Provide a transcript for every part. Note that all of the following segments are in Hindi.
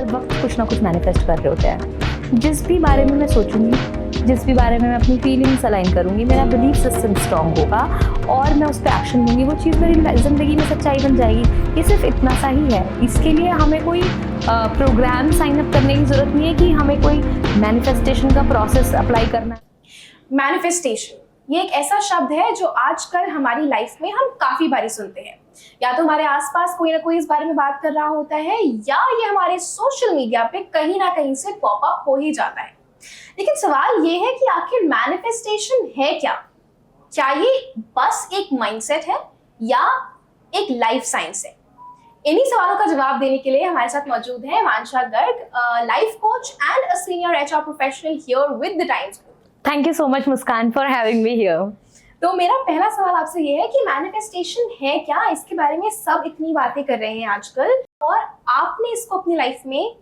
हर वक्त कुछ ना कुछ मैनिफेस्ट कर रहे होते हैं। जिस भी बारे में मैं सोचूंगी, जिस भी बारे में मैं अपनी फीलिंग्स अलाइन करूंगी, मेरा बिलीफ सिस्टम स्ट्रांग होगा और मैं उस पर एक्शन लूंगी, वो चीज़ मेरी ज़िंदगी में सच्चाई बन जाएगी। ये सिर्फ इतना सा ही है। इसके लिए हमें कोई प्रोग्राम साइन अप करने की ज़रूरत नहीं है कि हमें कोई मैनिफेस्टेशन का प्रोसेस अप्लाई करना है। मैनिफेस्टेशन ये एक ऐसा शब्द है जो आजकल हमारी लाइफ में हम काफ़ी बारी सुनते हैं। या तो हमारे आसपास कोई ना कोई इस बारे में बात कर रहा होता है, या ये हमारे सोशल मीडिया पे कहीं ना कहीं से पॉपअप हो ही जाता है। लेकिन सवाल ये है कि आखिर मैनिफेस्टेशन है क्या? क्या ये बस एक माइंडसेट है या एक लाइफ साइंस है? इन्हीं सवालों का जवाब देने के लिए हमारे साथ मौजूद है Vansha Garg, life coach and a senior HR professional here with the Times Group. Thank you so much Muskaan for having me here. तो मेरा पहला सवाल आपसे ये है कि मैनिफेस्टेशन है क्या? इसके बारे में सब इतनी बातें कर रहे हैं आजकल, और आपने इसको अपनी लाइफ में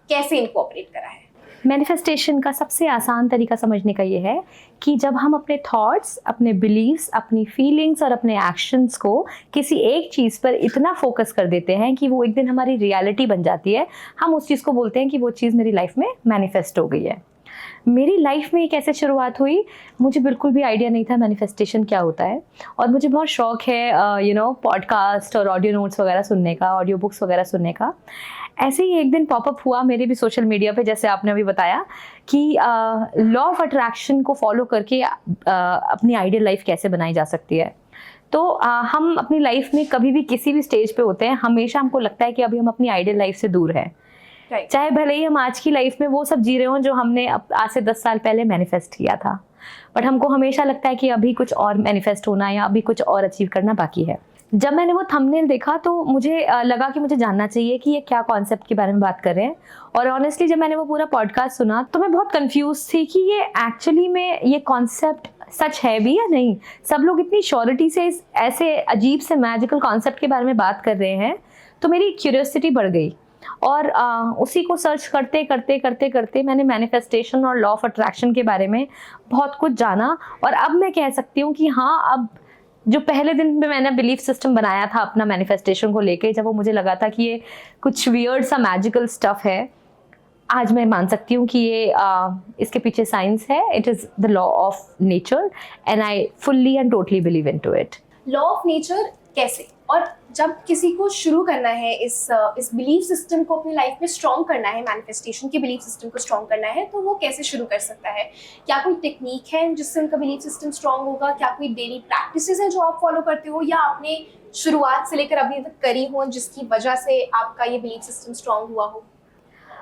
कैसे इनकॉर्पोरेट करा है? मैनिफेस्टेशन का सबसे आसान तरीका समझने का ये है कि जब हम अपने थॉट्स, अपने बिलीव्स, अपनी फीलिंग्स और अपने एक्शंस को किसी एक चीज़ पर इतना फोकस कर देते हैं कि वो एक दिन हमारी रियलिटी बन जाती है, हम उस चीज़ को बोलते हैं कि वो चीज़ मेरी लाइफ में मैनिफेस्ट हो गई है। मेरी लाइफ में ये कैसे शुरुआत हुई, मुझे बिल्कुल भी आइडिया नहीं था मैनिफेस्टेशन क्या होता है, और मुझे बहुत शौक है पॉडकास्ट और ऑडियो नोट्स वगैरह सुनने का, ऑडियो बुक्स वगैरह सुनने का। ऐसे ही एक दिन पॉपअप हुआ मेरे भी सोशल मीडिया पे, जैसे आपने अभी बताया कि लॉ ऑफ अट्रैक्शन को फॉलो करके अपनी आइडियल लाइफ कैसे बनाई जा सकती है। तो हम अपनी लाइफ में कभी भी किसी भी स्टेज पे होते हैं, हमेशा हमको लगता है कि अभी हम अपनी आइडियल लाइफ से दूर हैं। चाहे भले ही हम आज की लाइफ में वो सब जी रहे हों जो हमने आज से 10 साल पहले मैनिफेस्ट किया था, बट हमको हमेशा लगता है कि अभी कुछ और मैनिफेस्ट होना या अभी कुछ और अचीव करना बाकी है। जब मैंने वो थंबनेल देखा तो मुझे लगा कि मुझे जानना चाहिए कि ये क्या कॉन्सेप्ट के बारे में बात कर रहे हैं। और ऑनेस्टली जब मैंने वो पूरा पॉडकास्ट सुना तो मैं बहुत कंफ्यूज थी कि ये एक्चुअली में ये कॉन्सेप्ट सच है भी या नहीं। सब लोग इतनी श्योरिटी से इस ऐसे अजीब से मैजिकल कॉन्सेप्ट के बारे में बात कर रहे हैं, तो मेरी क्यूरियोसिटी बढ़ गई और उसी को सर्च करते करते करते करते मैंने मैनिफेस्टेशन और लॉ ऑफ अट्रैक्शन के बारे में बहुत कुछ जाना। और अब मैं कह सकती हूँ कि हाँ, अब जो पहले दिन में मैंने बिलीफ सिस्टम बनाया था अपना मैनिफेस्टेशन को लेके, जब वो मुझे लगा था कि ये कुछ वियर्ड सा मैजिकल स्टफ है, आज मैं मान सकती हूँ कि ये इसके पीछे साइंस है। It is the law of nature and I fully and totally believe in to it. Law of nature कैसे? और जब किसी को शुरू करना है इस बिलीफ सिस्टम को अपनी लाइफ में स्ट्रॉन्ग करना है, मैनिफेस्टेशन के बिलीफ सिस्टम को स्ट्रॉन्ग करना है, तो वो कैसे शुरू कर सकता है? क्या कोई टेक्निक है जिससे उनका बिलीफ सिस्टम स्ट्रॉन्ग होगा? क्या कोई डेली प्रैक्टिसेस है जो आप फॉलो करते हो, या आपने शुरुआत से लेकर अभी तक करी हो जिसकी वजह से आपका ये बिलीफ सिस्टम स्ट्रॉन्ग हुआ हो?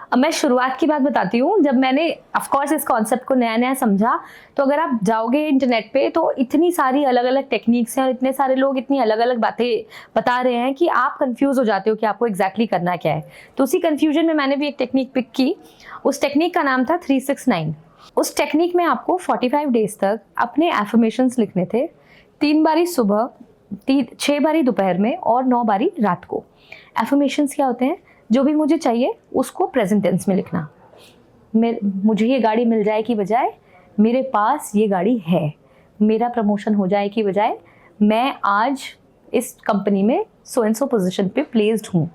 अब मैं शुरुआत की बात बताती हूँ। जब मैंने ऑफकोर्स इस कॉन्सेप्ट को नया नया समझा, तो अगर आप जाओगे इंटरनेट पे तो इतनी सारी अलग अलग टेक्निक्स हैं और इतने सारे लोग इतनी अलग अलग बातें बता रहे हैं कि आप कंफ्यूज हो जाते हो कि आपको एग्जैक्टली करना क्या है। तो उसी कंफ्यूजन में मैंने भी एक टेक्निक पिक की। उस टेक्निक का नाम था 369। उस टेक्निक में आपको 45 डेज तक अपने एफर्मेशंस लिखने थे, 3 बारी सुबह, 6 बारी दोपहर में और 9 बारी रात को। एफर्मेशंस क्या होते हैं? जो भी मुझे चाहिए उसको प्रेजेंट टेंस में लिखना। मुझे ये गाड़ी मिल जाए की बजाय मेरे पास ये गाड़ी है, मेरा प्रमोशन हो जाए की बजाय मैं आज इस कंपनी में सो एंड सो पोजीशन पे प्लेस्ड हूँ।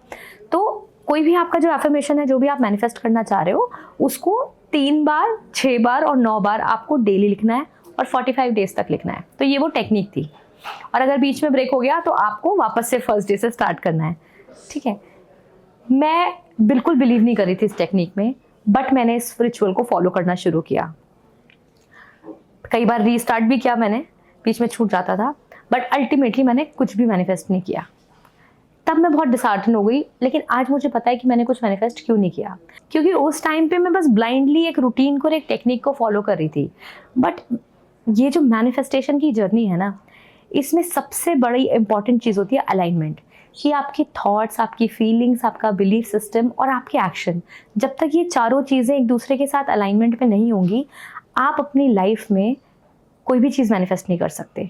तो कोई भी आपका जो एफर्मेशन है, जो भी आप मैनिफेस्ट करना चाह रहे हो, उसको 3 बार, 6 बार और 9 बार आपको डेली लिखना है और 45 डेज तक लिखना है। तो ये वो टेक्निक थी। और अगर बीच में ब्रेक हो गया तो आपको वापस से फर्स्ट डे से स्टार्ट करना है। ठीक है, मैं बिल्कुल बिलीव नहीं कर रही थी इस टेक्निक में, बट मैंने इस रिचुअल को फॉलो करना शुरू किया। कई बार रीस्टार्ट भी किया मैंने, बीच में छूट जाता था, बट अल्टीमेटली मैंने कुछ भी मैनिफेस्ट नहीं किया। तब मैं बहुत डिसहार्टन हो गई, लेकिन आज मुझे पता है कि मैंने कुछ मैनिफेस्ट क्यों नहीं किया। क्योंकि उस टाइम पे मैं बस ब्लाइंडली एक रूटीन को और एक टेक्निक को फॉलो कर रही थी। बट ये जो मैनिफेस्टेशन की जर्नी है ना, इसमें सबसे बड़ी इंपॉर्टेंट चीज़ होती है अलाइनमेंट। कि आपके थॉट्स, आपकी फीलिंग्स, आपका बिलीफ सिस्टम और आपके एक्शन, जब तक ये चारों चीज़ें एक दूसरे के साथ अलाइनमेंट में नहीं होंगी, आप अपनी लाइफ में कोई भी चीज़ मैनिफेस्ट नहीं कर सकते।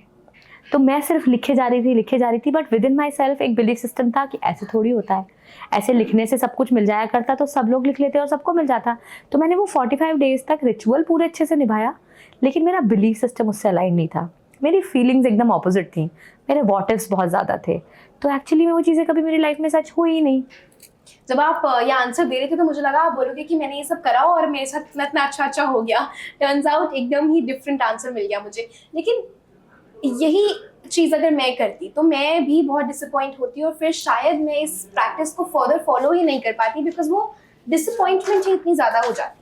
तो मैं सिर्फ लिखे जा रही थी, but with in my self एक बिलीफ सिस्टम था कि ऐसे थोड़ी होता है, ऐसे लिखने से सब कुछ मिल जाया करता, तो सब लोग लिख लेते और सबको मिल जाता। तो मैंने वो 45 डेज तक रिचुअल पूरे अच्छे से निभाया, लेकिन मेरा बिलीफ सिस्टम उससे अलाइन नहीं था। मेरी फीलिंग्स एकदम ऑपोजिट थी, मेरे व्हाट इफ्स बहुत ज़्यादा थे। तो एक्चुअली में वो चीज़ें कभी मेरी लाइफ में सच हुई ही नहीं। जब आप ये आंसर दे रहे थे तो मुझे लगा आप बोलोगे कि मैंने ये सब करा और मेरे साथ इतना इतना अच्छा हो गया। टर्न्स आउट एकदम ही डिफरेंट आंसर मिल गया मुझे। लेकिन यही चीज़ अगर मैं करती तो मैं भी बहुत डिसअपॉइंट होती और फिर शायद मैं इस प्रैक्टिस को फर्दर फॉलो ही नहीं कर पाती, बिकॉज वो डिसअपॉइंटमेंट ही इतनी ज़्यादा हो जाती।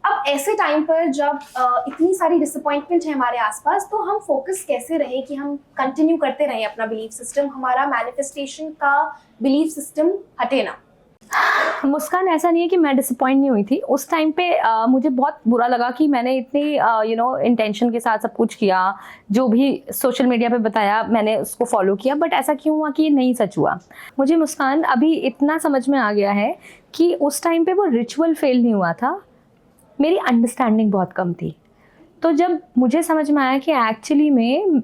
अब ऐसे टाइम पर जब इतनी सारी डिसअपॉइंटमेंट है हमारे आसपास, तो हम फोकस कैसे रहे कि हम कंटिन्यू करते रहें अपना बिलीफ सिस्टम, हमारा मैनिफेस्टेशन का बिलीफ सिस्टम हटे ना। मुस्कान, ऐसा नहीं है कि मैं डिसअपॉइंट नहीं हुई थी उस टाइम पे। मुझे बहुत बुरा लगा कि मैंने इतनी इंटेंशन के साथ सब कुछ किया, जो भी सोशल मीडिया पे बताया मैंने उसको फॉलो किया, बट ऐसा क्यों हुआ कि ये नहीं सच हुआ। मुझे मुस्कान अभी इतना समझ में आ गया है कि उस टाइम पे वो रिचुअल फेल नहीं हुआ था, मेरी अंडरस्टैंडिंग बहुत कम थी। तो जब मुझे समझ में आया कि एक्चुअली में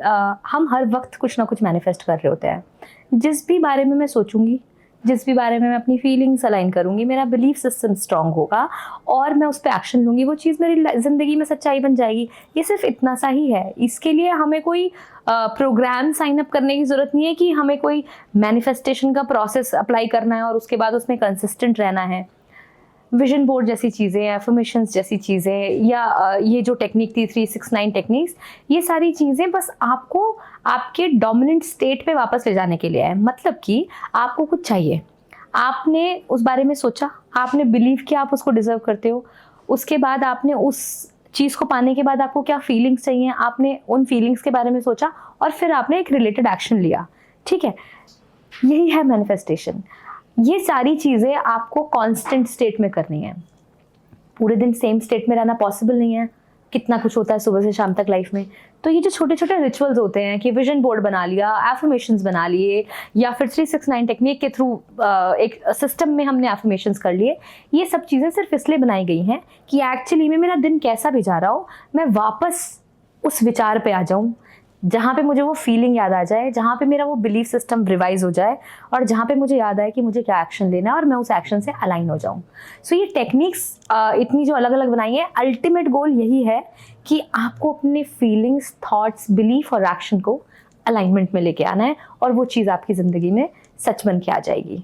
हम हर वक्त कुछ ना कुछ मैनिफेस्ट कर रहे होते हैं, जिस भी बारे में मैं सोचूंगी, जिस भी बारे में मैं अपनी फीलिंग्स अलाइन करूंगी, मेरा बिलीफ सिस्टम स्ट्रांग होगा और मैं उस पर एक्शन लूंगी, वो चीज़ मेरी ज़िंदगी में सच्चाई बन जाएगी। ये सिर्फ इतना सा ही है। इसके लिए हमें कोई प्रोग्राम साइन अप करने की ज़रूरत नहीं है कि हमें कोई मैनिफेस्टेशन का प्रोसेस अप्लाई करना है और उसके बाद उसमें कंसिस्टेंट रहना है। विजन बोर्ड जैसी चीज़ें, एफर्मेशंस जैसी चीज़ें, या ये जो टेक्निक थी 369 टेक्निक्स, ये सारी चीज़ें बस आपको आपके डोमिनेंट स्टेट पे वापस ले जाने के लिए है। मतलब कि आपको कुछ चाहिए, आपने उस बारे में सोचा, आपने बिलीव किया आप उसको डिजर्व करते हो, उसके बाद आपने उस चीज़ को पाने के बाद आपको क्या फीलिंग्स चाहिए, आपने उन फीलिंग्स के बारे में सोचा और फिर आपने एक रिलेटेड एक्शन लिया। ठीक है, यही है मैनिफेस्टेशन। ये सारी चीज़ें आपको कांस्टेंट स्टेट में करनी है। पूरे दिन सेम स्टेट में रहना पॉसिबल नहीं है, कितना कुछ होता है सुबह से शाम तक लाइफ में। तो ये जो छोटे छोटे रिचुअल्स होते हैं कि विजन बोर्ड बना लिया, एफर्मेशंस बना लिए, या फिर 369 टेक्निक के थ्रू एक सिस्टम में हमने एफर्मेशंस कर लिए, ये सब चीज़ें सिर्फ इसलिए बनाई गई हैं कि एक्चुअली में मेरा दिन कैसा भी जा रहा हो, मैं वापस उस विचार पे आ जाऊँ जहाँ पे मुझे वो फीलिंग याद आ जाए, जहाँ पे मेरा वो बिलीफ सिस्टम रिवाइज हो जाए और जहाँ पे मुझे याद आए कि मुझे क्या एक्शन लेना है और मैं उस एक्शन से अलाइन हो जाऊँ। सो ये टेक्निक्स इतनी जो अलग अलग बनाई है, अल्टीमेट गोल यही है कि आपको अपने फीलिंग्स, थॉट्स, बिलीफ और एक्शन को अलाइनमेंट में लेके आना है और वो चीज़ आपकी ज़िंदगी में सच बन के आ जाएगी।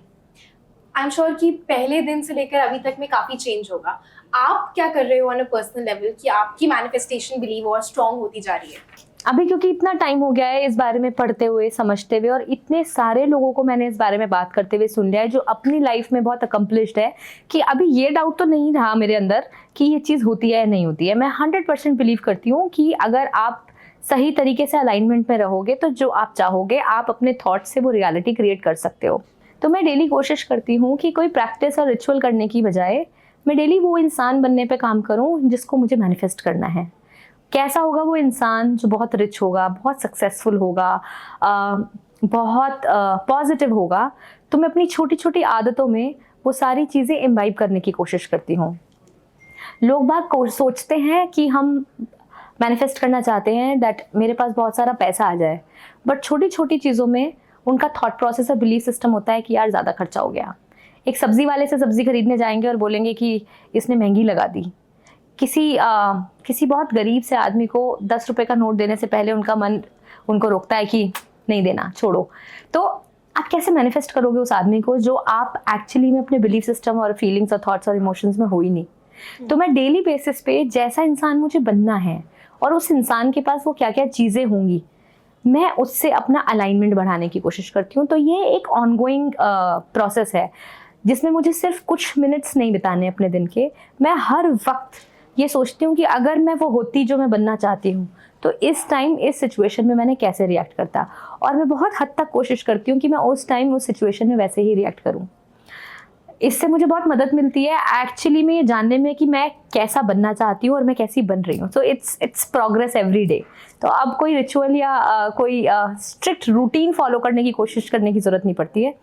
आई एम श्योर कि पहले दिन से लेकर अभी तक में काफ़ी चेंज होगा। आप क्या कर रहे हो ऑन अ पर्सनल लेवल कि आपकी मैनिफेस्टेशन बिलीव और स्ट्रॉन्ग होती जा रही है? अभी क्योंकि इतना टाइम हो गया है इस बारे में पढ़ते हुए, समझते हुए, और इतने सारे लोगों को मैंने इस बारे में बात करते हुए सुन लिया है जो अपनी लाइफ में बहुत अकम्पलिश्ड है, कि अभी ये डाउट तो नहीं रहा मेरे अंदर कि ये चीज़ होती है या नहीं होती है। मैं 100% बिलीव करती हूँ कि अगर आप सही तरीके से अलाइनमेंट में रहोगे तो जो आप चाहोगे आप अपने थॉट से वो रियलिटी क्रिएट कर सकते हो। तो मैं डेली कोशिश करती हूँ कि कोई प्रैक्टिस और रिचुअल करने की बजाय मैं डेली वो इंसान बनने पे काम करूँ जिसको मुझे मैनिफेस्ट करना है। कैसा होगा वो इंसान? जो बहुत रिच होगा, बहुत सक्सेसफुल होगा, बहुत पॉजिटिव होगा। तो मैं अपनी छोटी छोटी आदतों में वो सारी चीज़ें इम्बाइब करने की कोशिश करती हूँ। लोग बाग सोचते हैं कि हम मैनिफेस्ट करना चाहते हैं दैट मेरे पास बहुत सारा पैसा आ जाए, बट छोटी छोटी चीज़ों में उनका थॉट प्रोसेस और बिलीफ सिस्टम होता है कि यार ज़्यादा खर्चा हो गया। एक सब्ज़ी वाले से सब्ज़ी खरीदने जाएंगे और बोलेंगे कि इसने महंगी लगा दी। किसी बहुत गरीब से आदमी को 10 रुपए का नोट देने से पहले उनका मन उनको रोकता है कि नहीं देना, छोड़ो। तो आप कैसे मैनिफेस्ट करोगे उस आदमी को जो आप एक्चुअली में अपने बिलीफ सिस्टम और फीलिंग्स और थॉट्स और इमोशंस में हो ही नहीं। तो मैं डेली बेसिस पे जैसा इंसान मुझे बनना है और उस इंसान के पास वो क्या क्या चीज़ें होंगी, मैं उससे अपना अलाइनमेंट बढ़ाने की कोशिश करती हूँ। तो ये एक ऑनगोइंग प्रोसेस है जिसमें मुझे सिर्फ कुछ मिनट्स नहीं बिताने अपने दिन के। मैं हर वक्त ये सोचती हूँ कि अगर मैं वो होती जो मैं बनना चाहती हूँ तो इस टाइम इस सिचुएशन में मैंने कैसे रिएक्ट करता, और मैं बहुत हद तक कोशिश करती हूँ कि मैं उस टाइम उस सिचुएशन में वैसे ही रिएक्ट करूँ। इससे मुझे बहुत मदद मिलती है एक्चुअली में ये जानने में कि मैं कैसा बनना चाहती हूँ और मैं कैसी बन रही हूँ। So it's progress every day. तो अब कोई रिचुअल या कोई स्ट्रिक्ट रूटीन फॉलो करने की कोशिश करने की ज़रूरत नहीं पड़ती है।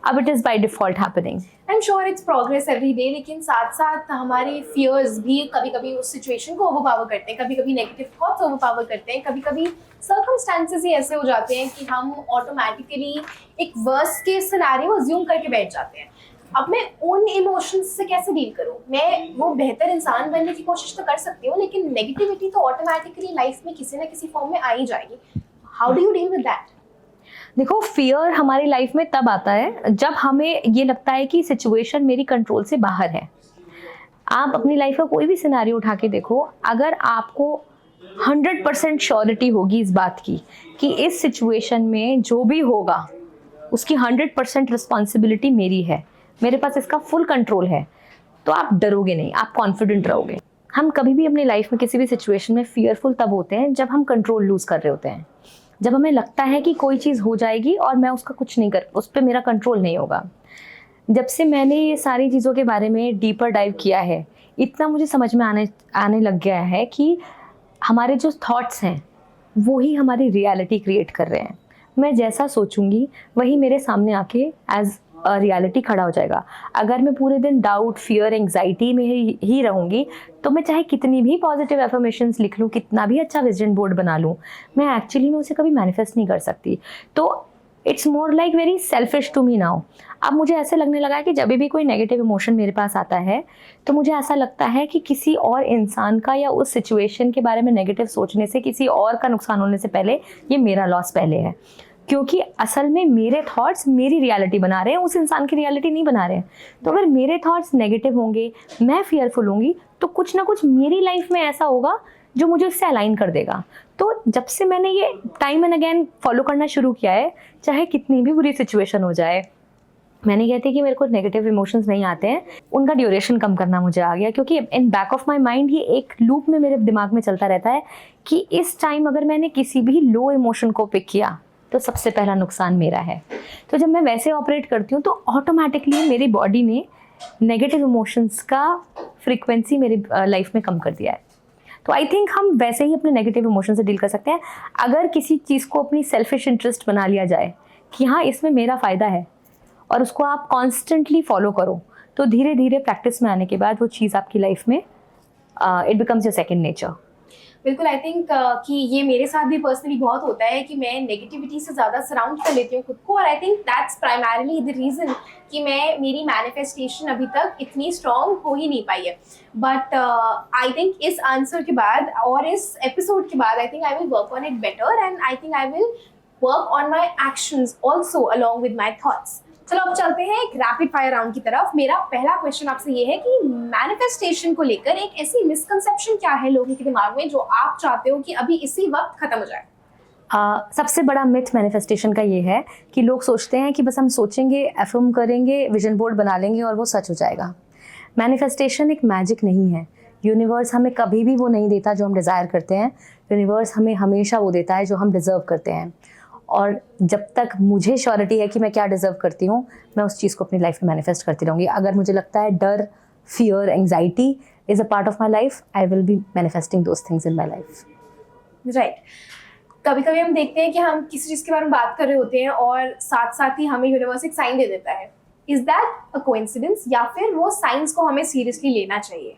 अब it is by default happening. I am sure it's progress every day, लेकिन साथ साथ हमारे फियर्स भी कभी कभी उस सिचुएशन को ओवरपावर करते हैं, कभी कभी नेगेटिव थॉट्स ओवरपावर करते हैं, कभी कभी सर्कमस्टेंसेस ही ऐसे हो जाते हैं कि हम ऑटोमेटिकली एक वर्स्ट केस सिनेरियो अज्यूम करके बैठ जाते हैं। अब मैं उन इमोशंस से कैसे डील करूँ? मैं वो बेहतर इंसान बनने की कोशिश तो कर सकती हूँ, लेकिन नेगेटिविटी तो ऑटोमेटिकली लाइफ में किसी ना किसी फॉर्म में आ ही जाएगी। How do you deal with that? देखो, फियर हमारी लाइफ में तब आता है जब हमें ये लगता है कि सिचुएशन मेरी कंट्रोल से बाहर है। आप अपनी लाइफ का कोई भी सिनेरियो उठा के देखो, अगर आपको 100% श्योरिटी होगी इस बात की कि इस सिचुएशन में जो भी होगा उसकी 100% रिस्पॉन्सिबिलिटी मेरी है, मेरे पास इसका फुल कंट्रोल है, तो आप डरोगे नहीं, आप कॉन्फिडेंट रहोगे। हम कभी भी अपनी लाइफ में किसी भी सिचुएशन में फियरफुल तब होते हैं जब हम कंट्रोल लूज कर रहे होते हैं, जब हमें लगता है कि कोई चीज़ हो जाएगी और मैं उसका कुछ नहीं कर, उस पर मेरा कंट्रोल नहीं होगा। जब से मैंने ये सारी चीज़ों के बारे में डीपर डाइव किया है, इतना मुझे समझ में आने लग गया है कि हमारे जो थॉट्स हैं वो ही हमारी रियलिटी क्रिएट कर रहे हैं। मैं जैसा सोचूंगी वही मेरे सामने आके एज अ रियलिटी खड़ा हो जाएगा। अगर मैं पूरे दिन डाउट, फियर, एंग्जाइटी में ही रहूँगी तो मैं चाहे कितनी भी पॉजिटिव एफर्मेशंस लिख लूँ, कितना भी अच्छा विजन बोर्ड बना लूँ, मैं एक्चुअली में उसे कभी मैनिफेस्ट नहीं कर सकती। तो it's more like very selfish to me now. अब मुझे ऐसे लगने लगा है कि जब भी कोई नेगेटिव इमोशन मेरे पास आता है तो मुझे ऐसा लगता है कि किसी और इंसान का या उस सिचुएशन के बारे में नेगेटिव सोचने से किसी और का नुकसान होने से पहले ये मेरा लॉस पहले है, क्योंकि असल में मेरे थॉट्स मेरी रियलिटी बना रहे हैं, उस इंसान की रियलिटी नहीं बना रहे हैं। तो अगर मेरे थॉट्स नेगेटिव होंगे, मैं फियरफुल होंगी, तो कुछ ना कुछ मेरी लाइफ में ऐसा होगा जो मुझे उससे अलाइन कर देगा। तो जब से मैंने ये टाइम एंड अगेन फॉलो करना शुरू किया है, चाहे कितनी भी बुरी सिचुएशन हो जाए, मैं नहीं कहती कि मेरे को नेगेटिव इमोशंस नहीं आते हैं, उनका ड्यूरेशन कम करना मुझे आ गया, क्योंकि in back of my mind ये एक लूप में मेरे दिमाग में चलता रहता है कि इस टाइम अगर मैंने किसी भी लो इमोशन को पिक किया तो सबसे पहला नुकसान मेरा है। तो जब मैं वैसे ऑपरेट करती हूँ तो ऑटोमेटिकली मेरी बॉडी ने नेगेटिव इमोशंस का फ्रीक्वेंसी मेरी लाइफ में कम कर दिया है। तो आई थिंक हम वैसे ही अपने नेगेटिव इमोशन से डील कर सकते हैं। अगर किसी चीज़ को अपनी सेल्फिश इंटरेस्ट बना लिया जाए कि हाँ इसमें मेरा फ़ायदा है और उसको आप कॉन्स्टेंटली फॉलो करो, तो धीरे धीरे प्रैक्टिस में आने के बाद वो चीज़ आपकी लाइफ में it becomes your second nature. बिल्कुल, आई थिंक कि ये मेरे साथ भी पर्सनली बहुत होता है कि मैं नेगेटिविटी से ज़्यादा सराउंड कर लेती हूँ खुद को, और I think that's primarily the reason कि मेरी मैनिफेस्टेशन अभी तक इतनी स्ट्रॉन्ग हो ही नहीं पाई है। बट आई थिंक इस आंसर के बाद और इस एपिसोड के बाद I think I will work on it better, and I think I will work on my actions also along with my thoughts. चलो अब चलते हैं एक रैपिड फायर राउंड की तरफ। मेरा पहला क्वेश्चन आपसे ये है कि मैनिफेस्टेशन को लेकर एक ऐसी मिसकंसेप्शन क्या है लोगों के दिमाग में जो आप चाहते हो कि अभी इसी वक्त खत्म हो जाए? सबसे बड़ा मिथ मैनिफेस्टेशन का ये है कि लोग सोचते हैं कि बस हम सोचेंगे, एफर्म करेंगे, विजन बोर्ड बना लेंगे और वो सच हो जाएगा। मैनिफेस्टेशन एक मैजिक नहीं है। यूनिवर्स हमें कभी भी वो नहीं देता जो हम डिज़ायर करते हैं। यूनिवर्स हमें हमेशा वो देता है जो हम डिज़र्व करते हैं, और जब तक मुझे श्योरिटी है कि मैं क्या डिज़र्व करती हूँ, मैं उस चीज़ को अपनी लाइफ में मैनिफेस्ट करती रहूँगी। अगर मुझे लगता है डर, fear, anxiety is a part of my life, I will be manifesting those things in my life. Right. कभी कभी हम देखते हैं कि हम किसी चीज़ के बारे में बात कर रहे होते हैं और साथ साथ ही हमें यूनिवर्स एक साइन दे देता है। इज दैट अ कोइंसिडेंस, या फिर वो साइंस को हमें सीरियसली लेना चाहिए?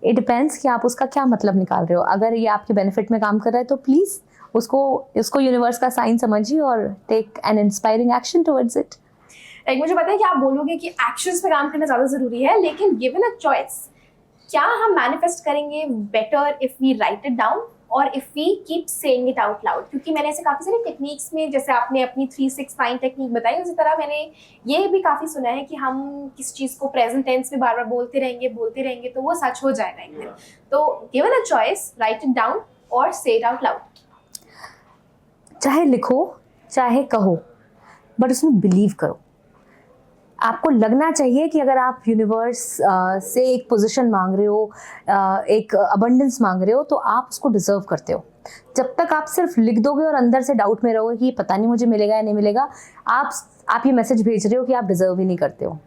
इट डिपेंड्स कि आप उसका क्या मतलब निकाल रहे हो। अगर ये आपके बेनिफिट में काम कर रहा है तो प्लीज़ उसको यूनिवर्स का साइन समझिए और take an inspiring action towards it. Like मुझे पता है कि आप बोलोगे कि एक्शंस पे काम करना ज़्यादा ज़रूरी है, लेकिन गिवन अ चॉइस, क्या हम मैनिफेस्ट करेंगे better if we write it down और if we keep saying it out loud? क्योंकि मैंने ऐसे काफ़ी सारी टेक्निक्स में, जैसे आपने अपनी 3-6-9 टेक्निक बताई, उसी तरह मैंने ये भी काफ़ी सुना है कि हम किस चीज़ को प्रेजेंट टेंस में बार बार बोलते रहेंगे तो वो सच हो जाएगा एक दिन। तो given a choice, right it down और से इट आउट लाउड। चाहे लिखो चाहे कहो, बट उसमें बिलीव करो। आपको लगना चाहिए कि अगर आप यूनिवर्स से एक पोजीशन मांग रहे हो, एक अबंडेंस मांग रहे हो, तो आप उसको डिजर्व करते हो। जब तक आप सिर्फ लिख दोगे और अंदर से डाउट में रहोगे कि पता नहीं मुझे मिलेगा या नहीं मिलेगा, आप ये मैसेज भेज रहे हो कि आप डिजर्व ही नहीं करते हो,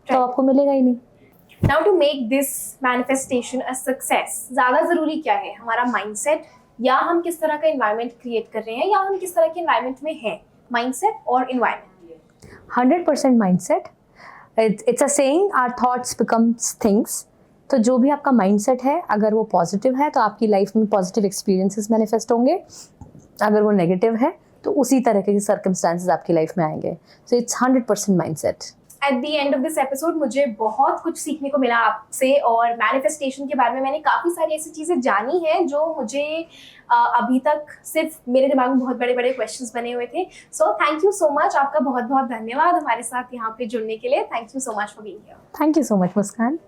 तो आपको मिलेगा ही नहीं। Now to make this manifestation a success, ज़्यादा ज़रूरी क्या है? हमारा माइंडसेट, या हम किस तरह का एनवायरनमेंट क्रिएट कर रहे हैं, या हम किस तरह के एनवायरनमेंट में हैं? माइंडसेट और environment. 100% mindset. It's a saying, our thoughts becomes things. तो जो भी आपका माइंडसेट है, अगर वो पॉजिटिव है तो आपकी लाइफ में पॉजिटिव एक्सपीरियंसेस मैनिफेस्ट होंगे। अगर वो नेगेटिव है तो उसी तरह के सर्कमस्टांसेस आपकी लाइफ में आएंगे। So it's 100% mindset. At the end of this episode मुझे बहुत कुछ सीखने को मिला आपसे, और मैनिफेस्टेशन के बारे में मैंने काफ़ी सारी ऐसी चीज़ें जानी हैं जो मुझे अभी तक सिर्फ मेरे दिमाग में बहुत बड़े बड़े क्वेश्चंस बने हुए थे. So thank you so much, आपका बहुत बहुत धन्यवाद हमारे साथ यहाँ पे जुड़ने के लिए. Thank you so much for being here. Thank you so much Muskan.